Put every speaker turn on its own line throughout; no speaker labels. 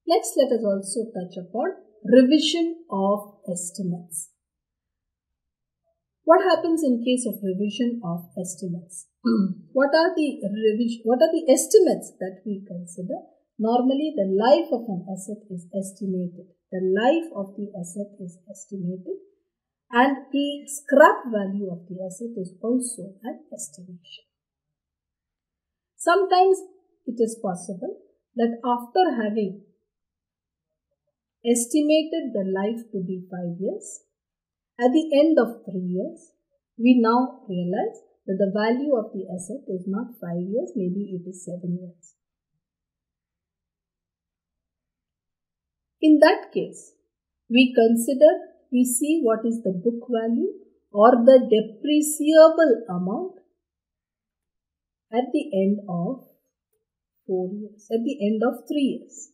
Next, let us also touch upon revision of estimates. What happens in case of revision of estimates? What are the estimates that we consider? Normally, the life of an asset is estimated. The life of the asset is estimated, and the scrap value of the asset is also an estimation. Sometimes it is possible that after having estimated the life to be 5 years, at the end of 3 years, we now realize that the value of the asset is not 5 years, maybe it is 7 years. In that case, we see what is the book value or the depreciable amount at the end of 4 years, at the end of 3 years.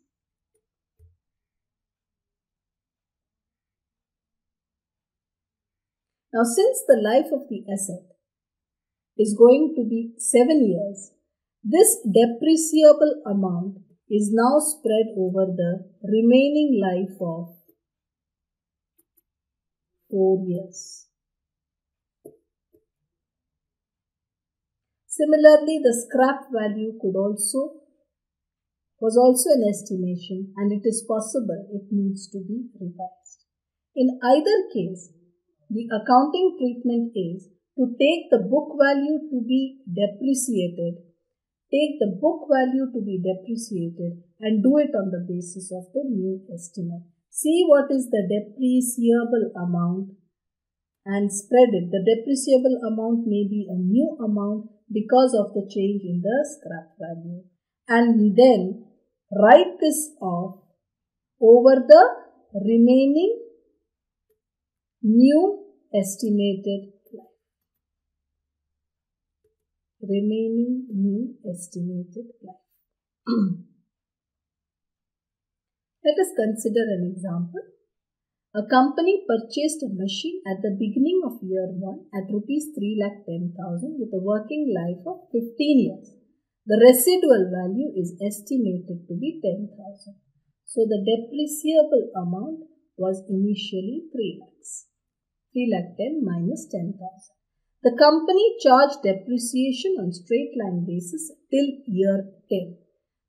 Now, since the life of the asset is going to be 7 years, this depreciable amount is now spread over the remaining life of 4 years. Similarly, the scrap value was also an estimation, and it is possible it needs to be revised. In either case, the accounting treatment is to take the book value to be depreciated, and do it on the basis of the new estimate. See what is the depreciable amount and spread it. The depreciable amount may be a new amount because of the change in the scrap value. And then write this off over the remaining new estimated life. Let us consider an example. A company purchased a machine at the beginning of year 1 at rupees 3,10,000 with a working life of 15 years. The residual value is estimated to be 10,000. So the depreciable amount was initially 3 lakhs. 3,10,000 minus 10,000. The company charged depreciation on straight line basis till year 10.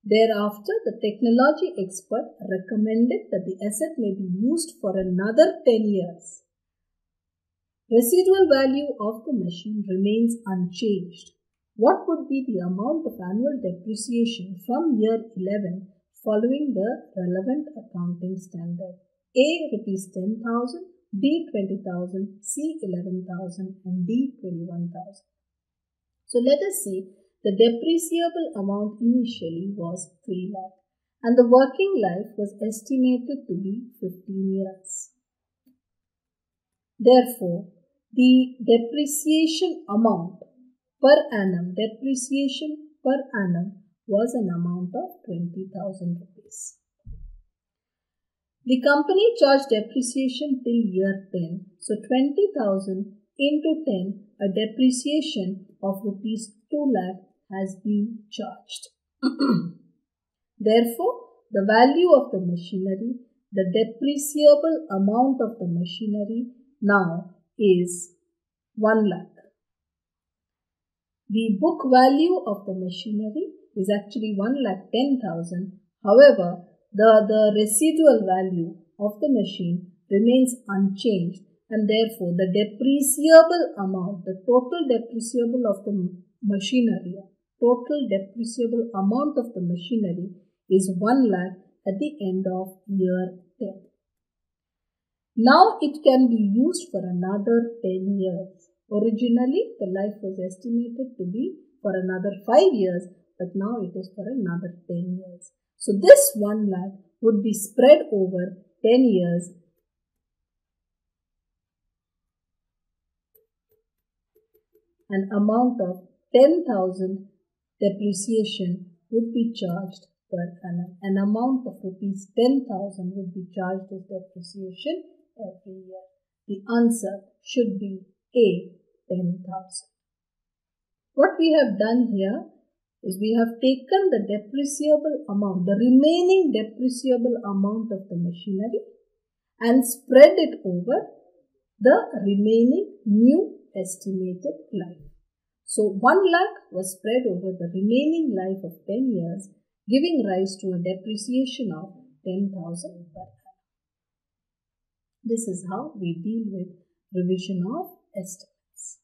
Thereafter, the technology expert recommended that the asset may be used for another 10 years. Residual value of the machine remains unchanged. What would be the amount of annual depreciation from year 11 following the relevant accounting standard? A. Rupees 10,000, B. 20,000, C. 11,000 and D. 21,000. So let us see. The depreciable amount initially was 3 lakh and the working life was estimated to be 15 years. Therefore, the depreciation amount per annum was an amount of 20,000 rupees. The company charged depreciation till year 10. So 20,000 into 10, a depreciation of rupees 2 lakh has been charged. Therefore, the value of the machinery, the depreciable amount of the machinery now is 1 lakh. The book value of the machinery is actually 1,10,000. However, the residual value of the machine remains unchanged, and therefore the depreciable amount, the total depreciable amount of the machinery is 1 lakh at the end of year 10. Now it can be used for another 10 years. Originally, the life was estimated to be for another 5 years, but now it is for another 10 years. So this 1 lakh would be spread over 10 years. An amount of 10,000 depreciation would be charged per annum. An amount of rupees 10,000 would be charged as depreciation every year. The answer should be A, 10,000. What we have done here is we have taken the depreciable amount, the remaining depreciable amount of the machinery, and spread it over the remaining new estimated life. So 1 lakh was spread over the remaining life of 10 years, giving rise to a depreciation of 10,000 per annum. This is how we deal with revision of estimates.